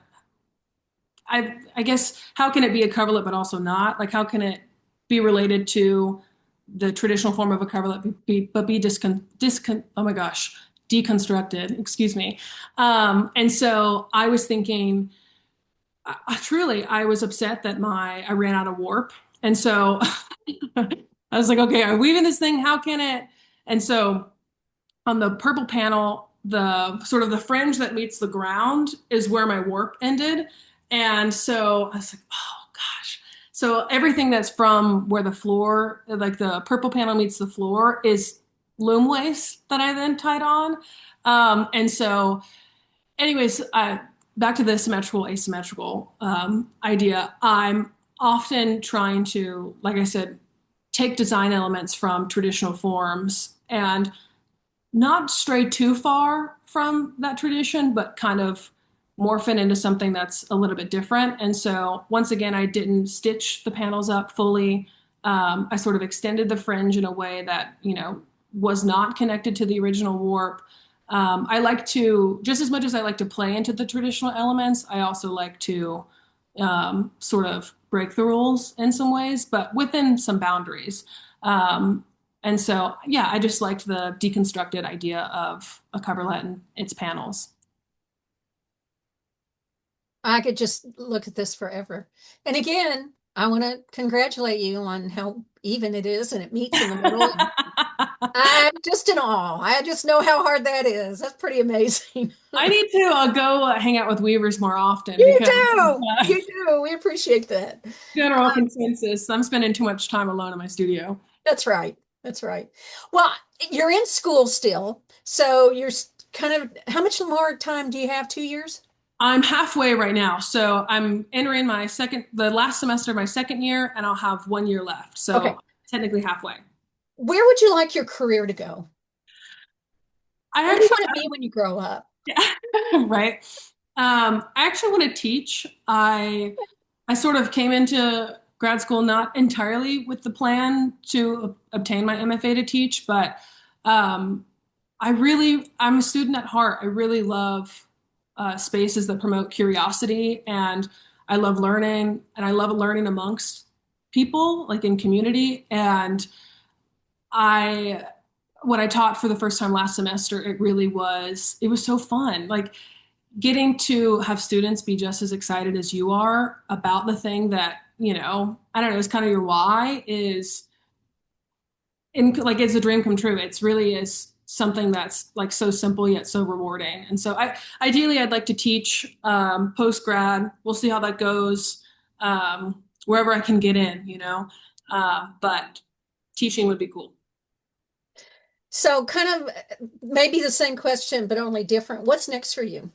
I guess how can it be a coverlet but also not? Like how can it be related to the traditional form of a coverlet but be deconstructed, excuse me. And so I was thinking, truly, I was upset that I ran out of warp. And so I was like, okay, I'm weaving this thing. How can it? And so on the purple panel, the sort of the fringe that meets the ground is where my warp ended. And so I was like, oh gosh. So everything that's from where the floor, like the purple panel meets the floor, is loom waist that I then tied on. And so anyways, back to the symmetrical, asymmetrical idea. I'm often trying to, like I said, take design elements from traditional forms and not stray too far from that tradition, but kind of morph it into something that's a little bit different. And so once again, I didn't stitch the panels up fully. I sort of extended the fringe in a way that, was not connected to the original warp. I like to, just as much as I like to play into the traditional elements, I also like to sort of break the rules in some ways, but within some boundaries. And so, yeah, I just liked the deconstructed idea of a coverlet and its panels. I could just look at this forever. And again, I want to congratulate you on how even it is and it meets in the middle. I'm just in awe. I just know how hard that is. That's pretty amazing. I need to go hang out with weavers more often You because do. You do. We appreciate that. general consensus, I'm spending too much time alone in my studio. That's right. That's right. Well, you're in school still. So you're kind of, how much more time do you have? 2 years? I'm halfway right now. So I'm entering the last semester of my second year, and I'll have 1 year left. So Okay. technically halfway. Where would you like your career to go? I What do you actually, want to be when you grow up? right. I actually want to teach. I sort of came into grad school not entirely with the plan to obtain my MFA to teach, but I'm a student at heart. I really love spaces that promote curiosity, and I love learning, and I love learning amongst people, like in community. And I, when I taught for the first time last semester, it was so fun. Like getting to have students be just as excited as you are about the thing that, I don't know, is kind of your why like it's a dream come true. It's really is something that's like so simple yet so rewarding. And so ideally I'd like to teach post grad. We'll see how that goes. Wherever I can get in, but teaching would be cool. So kind of maybe the same question, but only different. What's next for you?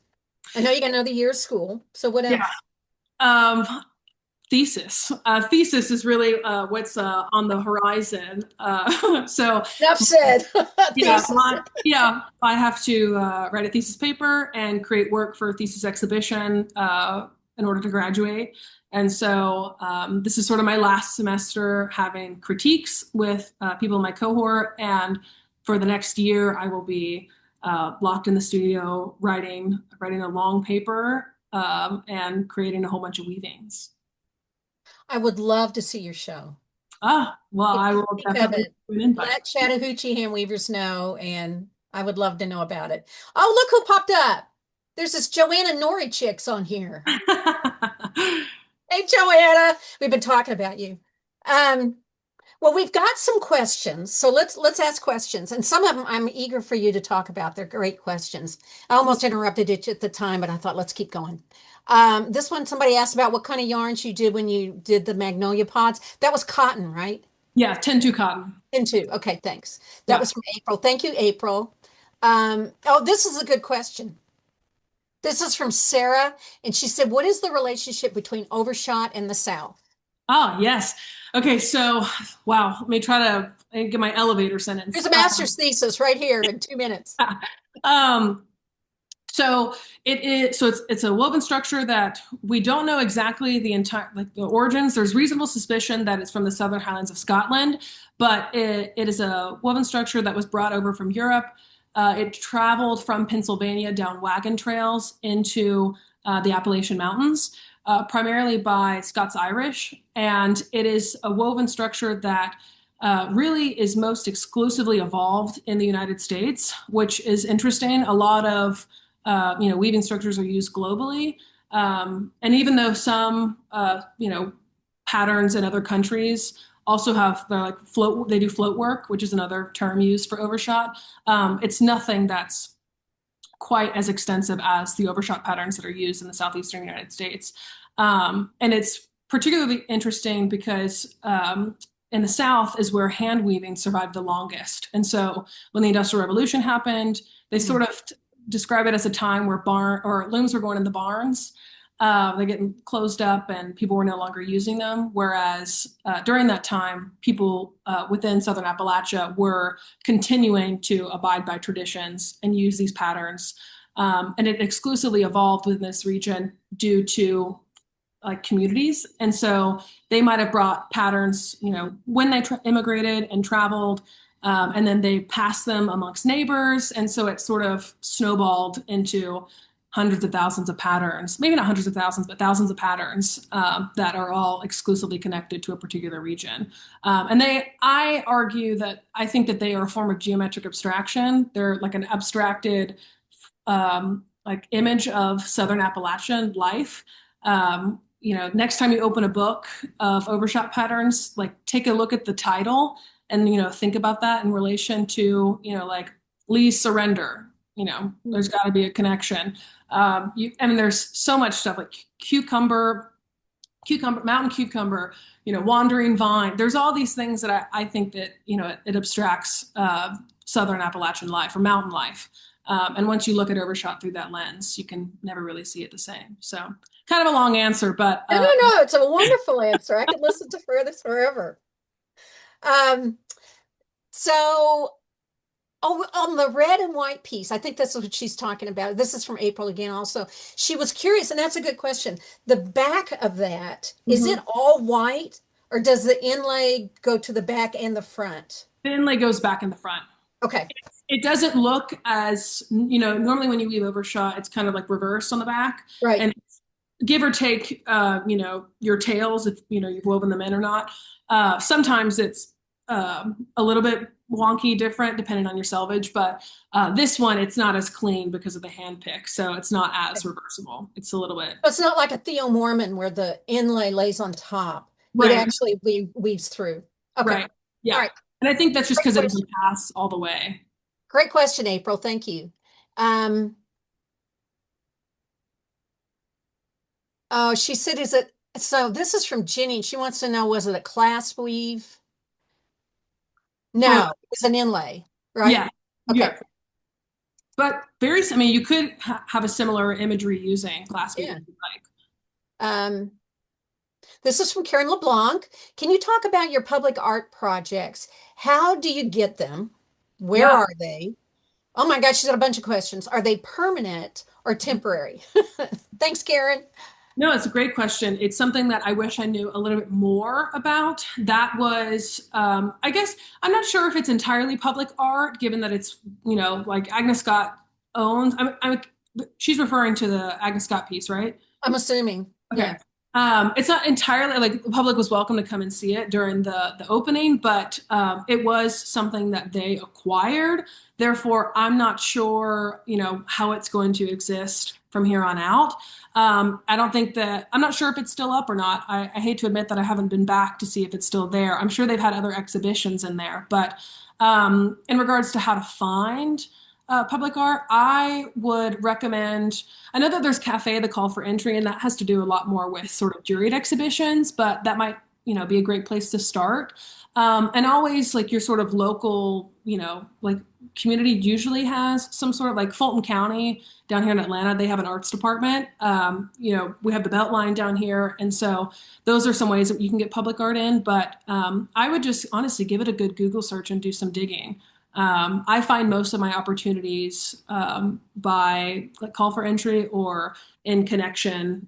I know you got another year of school. So what else? Yeah. Thesis. Thesis is really what's on the horizon. So Enough said. yeah, Thesis. I have to write a thesis paper and create work for a thesis exhibition in order to graduate. And so this is sort of my last semester having critiques with people in my cohort. And for the next year, I will be locked in the studio writing a long paper and creating a whole bunch of weavings. I would love to see your show. Ah, well, If I you will think of definitely it, do an invite. let Chattahoochee hand weavers know, and I would love to know about it. Oh, look who popped up. There's this Joanna Nori chicks on here. Hey, Joanna, we've been talking about you. Well, we've got some questions, so let's ask questions, and some of them I'm eager for you to talk about. They're great questions. I almost interrupted it at the time, but I thought let's keep going. This one, somebody asked about what kind of yarns you did when you did the magnolia pods. That was cotton, right? Yeah, 10-2 cotton. Into. Okay, thanks. That Yeah. was from April. Thank you, April. Oh, this is a good question. This is from Sarah, and she said, "What is the relationship between overshot and the South?" Oh, yes. Okay, so wow, let me try to get my elevator There's sentence. a master's thesis right here in 2 minutes. Um, so it's a woven structure that we don't know exactly the entire like the origins. There's reasonable suspicion that it's from the Southern Highlands of Scotland, but it is a woven structure that was brought over from Europe. It traveled from Pennsylvania down wagon trails into the Appalachian Mountains, primarily by Scots-Irish, and it is a woven structure that really is most exclusively evolved in the United States, which is interesting. A lot of weaving structures are used globally. And even though some, patterns in other countries also have like float, they do float work, which is another term used for overshot. It's nothing that's quite as extensive as the overshot patterns that are used in the southeastern United States. And it's particularly interesting because in the South is where hand weaving survived the longest. And so when the Industrial Revolution happened, they sort of describe it as a time where looms were going in the barns. They're getting closed up and people were no longer using them. Whereas during that time, people within Southern Appalachia were continuing to abide by traditions and use these patterns. And it exclusively evolved within this region due to like communities. And so they might have brought patterns, when they immigrated and traveled, and then they passed them amongst neighbors. And so it sort of snowballed into hundreds of thousands of patterns, maybe not hundreds of thousands, but thousands of patterns that are all exclusively connected to a particular region. I argue that I think that they are a form of geometric abstraction. They're like an abstracted like image of Southern Appalachian life. Next time you open a book of overshot patterns, like take a look at the title and, think about that in relation to, like Lee's surrender. There's got to be a connection. There's so much stuff like cucumber, mountain cucumber, wandering vine. There's all these things that I think that, it abstracts Southern Appalachian life or mountain life. And once you look at overshot through that lens, you can never really see it the same. So kind of a long answer, but No, it's a wonderful answer. I could listen to this forever. So on the red and white piece, I think that's what she's talking about. This is from April again also. She was curious, and that's a good question. The back of that, is it all white, or does the inlay go to the back and the front? The inlay goes back in the front. Okay. It doesn't look as, normally when you weave overshot, it's kind of like reversed on the back. Right. And give or take, your tails, if, you've woven them in or not. Sometimes it's a little bit wonky different depending on your selvage, but this one, it's not as clean because of the hand pick. So it's not as reversible. It's a little bit. It's not like a Theo Mormon where the inlay lays on top. Right. It actually weaves through. Okay. Right. Yeah. All right. And I think that's just because it doesn't pass all the way. Great question, April. Thank you. Oh, she said, so this is from Jenny. She wants to know, was it a clasp weave? No, it was an inlay, right? Yeah. Okay. Yeah. But you could have a similar imagery using clasp weave if you like. This is from Karen LeBlanc. Can you talk about your public art projects? How do you get them? Where are they? Oh my gosh, she's got a bunch of questions. Are they permanent or temporary? Thanks, Karen. No, it's a great question. It's something that I wish I knew a little bit more about. That was, I guess, I'm not sure if it's entirely public art, given that it's, like Agnes Scott owned. She's referring to the Agnes Scott piece, right? I'm assuming. Okay. Yeah. It's not entirely like the public was welcome to come and see it during the opening, but it was something that they acquired. Therefore, I'm not sure, how it's going to exist from here on out. I'm not sure if it's still up or not. I hate to admit that I haven't been back to see if it's still there. I'm sure they've had other exhibitions in there, but in regards to how to find public art, I would recommend. I know that there's Cafe, the call for entry, and that has to do a lot more with sort of juried exhibitions, but that might, be a great place to start. And always like your sort of local, like community usually has some sort of like Fulton County down here in Atlanta, they have an arts department. We have the Beltline down here. And so those are some ways that you can get public art in. But I would just honestly give it a good Google search and do some digging. I find most of my opportunities by like call for entry or in connection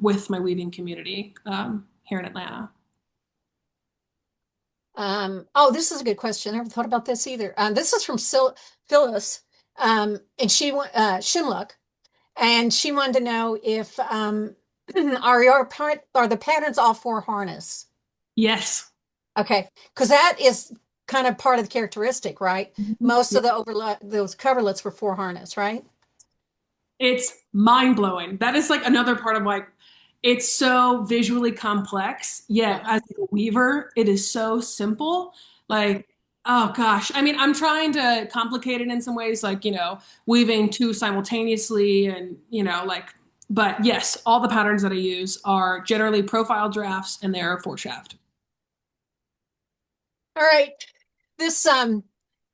with my weaving community here in Atlanta. Oh, this is a good question. I never thought about this either. This is from Phyllis, and Shinlook, and she wanted to know if are the patterns all for harness? Yes. Okay, because that is kind of part of the characteristic, right? Mhm. Most of the overlap, those coverlets were for harness, right? It's mind blowing. That is like another part of like, it's so visually complex, yet Yeah. as a weaver, it is so simple. Like, oh gosh. I mean, I'm trying to complicate it in some ways, like, weaving two simultaneously and, but yes, all the patterns that I use are generally profile drafts and they're four shaft. All right. This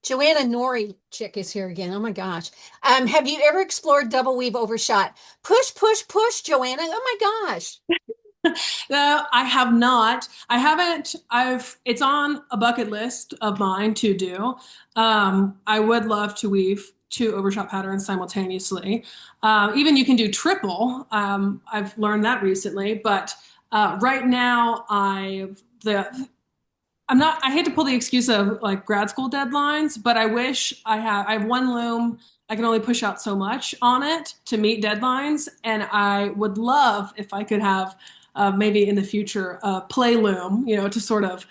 Joanna Nori chick is here again. Oh my gosh. Have you ever explored double weave overshot? Push, push, push, Joanna. Oh my gosh. No, I have not. I haven't. It's on a bucket list of mine to do. I would love to weave two overshot patterns simultaneously. Even you can do triple. I've learned that recently, but right now I'm not, I hate to pull the excuse of like grad school deadlines, but I have one loom. I can only push out so much on it to meet deadlines. And I would love if I could have maybe in the future a play loom, to sort of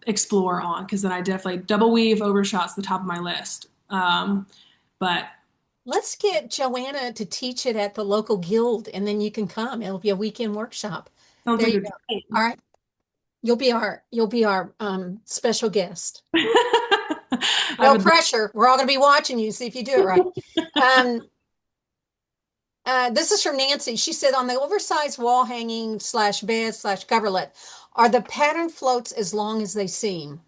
explore on, because then I definitely double weave overshots the top of my list. But Let's get Joanna to teach it at the local guild and then you can come. It'll be a weekend workshop. sounds There like you a go. good All plan. right. You'll be our special guest. I No would love. pressure. We're all going to be watching you, see if you do it right. Um, this is from Nancy. She said on the oversized wall hanging slash bed slash coverlet, are the pattern floats as long as they seem?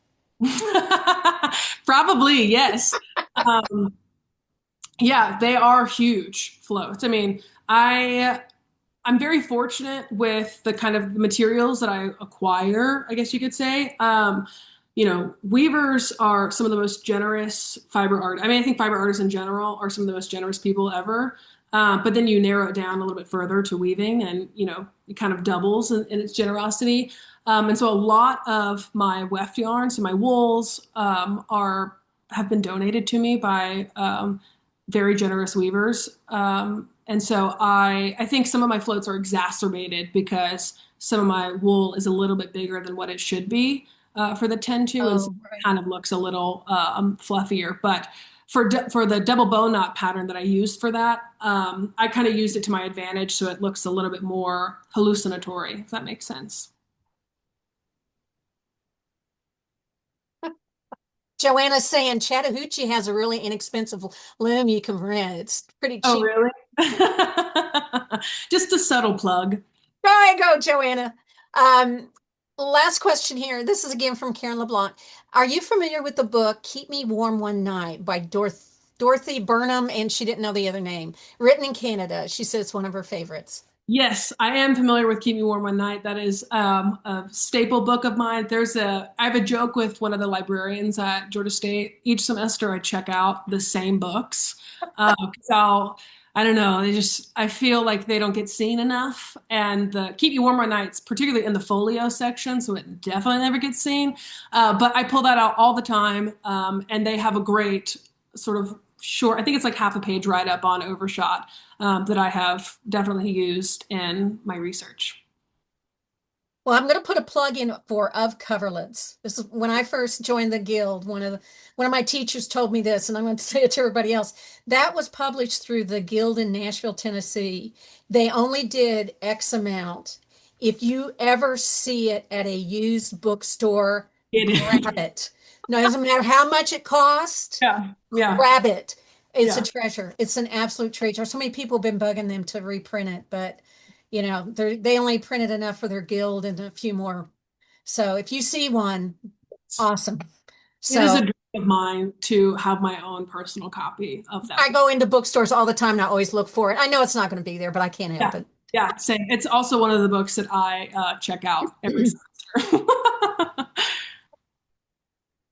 Probably, yes. Um, yeah, they are huge floats. I mean, I'm very fortunate with the kind of materials that I acquire, I guess you could say. Weavers are some of the most generous fiber art. I mean, I think fiber artists in general are some of the most generous people ever. But then you narrow it down a little bit further to weaving, and it kind of doubles in its generosity. And so a lot of my weft yarns and my wools are have been donated to me by very generous weavers. And so I think some of my floats are exacerbated because some of my wool is a little bit bigger than what it should be for the 10-2, and so Oh, it right. kind of looks a little fluffier. But for the double bow knot pattern that I used for that, I kind of used it to my advantage, so it looks a little bit more hallucinatory, if that makes sense. Joanna's saying Chattahoochee has a really inexpensive loom you can rent. It's pretty Oh, cheap. really? Just a subtle plug. There you go, Joanna. Um, Last question here. This is again from Karen LeBlanc. Are you familiar with the book Keep Me Warm One Night by Dorothy Burnham? And she didn't know the other name. Written in Canada. She says it's one of her favorites. Yes, I am familiar with Keep Me Warm One Night. That is a staple book of mine. I have a joke with one of the librarians at Georgia State. Each semester, I check out the same books because I don't know, I feel like they don't get seen enough. And the Keep You Warm One Nights, particularly in the folio section, so it definitely never gets seen. But I pull that out all the time, and they have a great sort of short, I think it's like half a page write up on overshot that I have definitely used in my research. Well, I'm going to put a plug in for of coverlets. This is when I first joined the guild. One of my teachers told me this, and I'm going to say it to everybody else. That was published through the guild in Nashville, Tennessee. They only did X amount. If you ever see it at a used bookstore, It grab is. it. No, it doesn't matter how much it cost, Yeah, yeah. grab it. It's a Yeah. treasure. It's an absolute treasure. So many people have been bugging them to reprint it, but they only printed enough for their guild and a few more. So if you see one, awesome. It is a So dream of mine to have my own personal copy of that I book. go into bookstores all the time and I always look for it. I know it's not going to be there, but I can't help Yeah. it. Yeah, same. It's also one of the books that I check out every semester.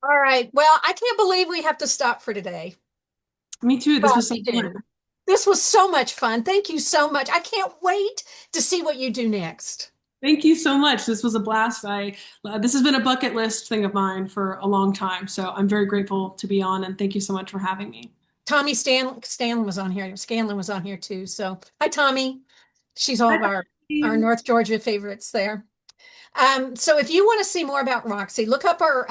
All right. Well, I can't believe we have to stop for today. Me too. This But was so we fun. do. This was so much fun. Thank you so much. I can't wait to see what you do next. Thank you so much. This was a blast. This has been a bucket list thing of mine for a long time, so I'm very grateful to be on, and thank you so much for having me. Tommy Scanlon was on here. Scanlon was on here too. So hi, Tommy. She's all Bye, of our Bye. North Georgia favorites there. So if you want to see more about Roxie, look up her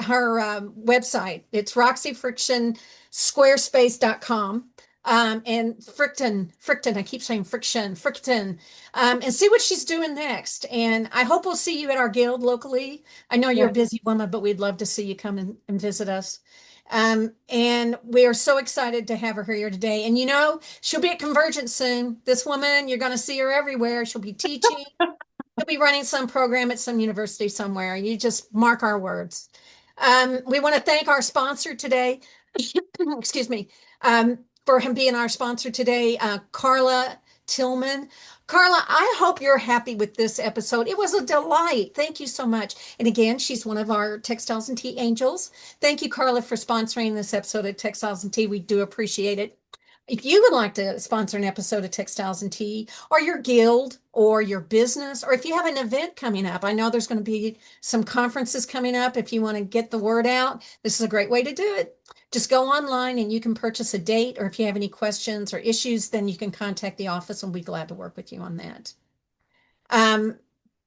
website. It's roxyfrictionsquarespace.com. And Fricton, I keep saying Fricton, and see what she's doing next. And I hope we'll see you at our guild locally. I know you're Yeah. a busy woman, but we'd love to see you come and visit us. And we are so excited to have her here today. And she'll be at Convergence soon. This woman, you're going to see her everywhere. She'll be teaching. He'll be running some program at some university somewhere. You just mark our words. We want to thank our sponsor today. Excuse me. For him being our sponsor today, Carla Tillman. Carla, I hope you're happy with this episode. It was a delight. Thank you so much. And again, she's one of our Textiles and Tea angels. Thank you, Carla, for sponsoring this episode of Textiles and Tea. We do appreciate it. If you would like to sponsor an episode of Textiles and Tea, or your guild, or your business, or if you have an event coming up, I know there's going to be some conferences coming up. If you want to get the word out, this is a great way to do it. Just go online and you can purchase a date, or if you have any questions or issues, then you can contact the office and we'll be glad to work with you on that. Um,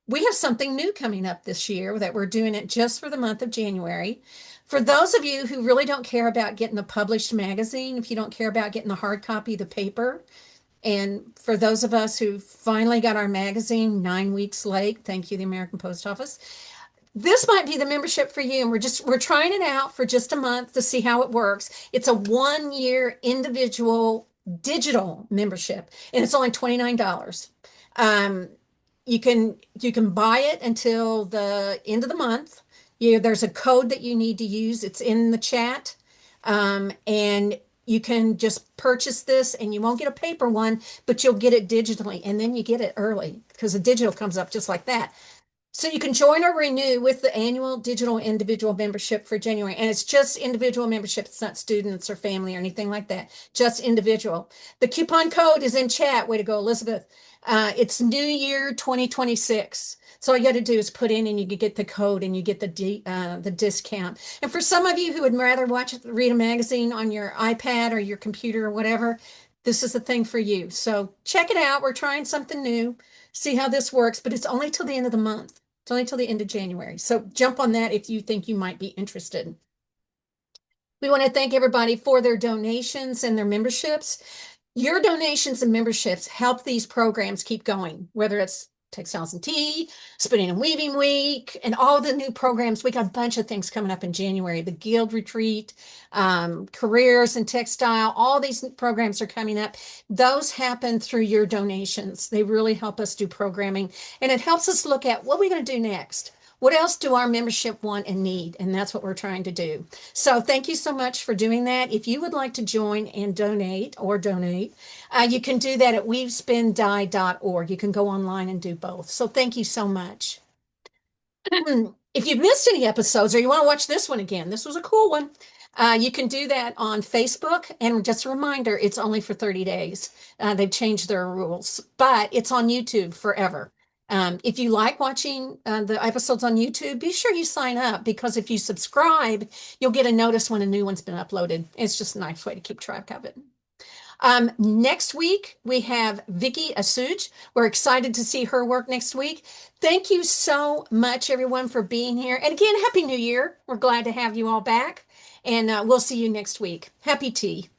we have something new coming up this year that we're doing it just for the month of January. For those of you who really don't care about getting the published magazine, if you don't care about getting the hard copy, the paper, and for those of us who finally got our magazine 9 weeks late, thank you, the American Post Office. This might be the membership for you. And we're trying it out for just a month to see how it works. It's a 1 year individual digital membership, and it's only $29. Um, you can buy it until the end of the month. There's a code that you need to use. It's in the chat. And you can just purchase this and you won't get a paper one, but you'll get it digitally. And then you get it early because the digital comes up just like that. So you can join or renew with the annual digital individual membership for January. And it's just individual membership. It's not students or family or anything like that, just individual. The coupon code is in chat. Way to go, Elizabeth. It's New Year 2026. So all you got to do is put in and you can get the code and you get the discount. And for some of you who would rather read a magazine on your iPad or your computer or whatever, this is the thing for you. So check it out. We're trying something new. See how this works, but it's only till the end of the month. It's only till the end of January. So jump on that if you think you might be interested. We want to thank everybody for their donations and their memberships. Your donations and memberships help these programs keep going, whether it's Textiles and Tea, Spinning and Weaving Week, and all the new programs. We got a bunch of things coming up in January. The Guild Retreat, Careers in Textile, all these programs are coming up. Those happen through your donations. They really help us do programming, and it helps us look at what we're going to do next. What else do our membership want and need? And that's what we're trying to do. So thank you so much for doing that. If you would like to join and donate, you can do that at weavespindie.org. You can go online and do both. So thank you so much. If you've missed any episodes or you want to watch this one again, this was a cool one. You can do that on Facebook. And just a reminder, it's only for 30 days. They've changed their rules, but it's on YouTube forever. If you like watching the episodes on YouTube, be sure you sign up because if you subscribe, you'll get a notice when a new one's been uploaded. It's just a nice way to keep track of it. Next week, we have Vicky Asuj. We're excited to see her work next week. Thank you so much, everyone, for being here. And again, Happy New Year. We're glad to have you all back. And we'll see you next week. Happy tea.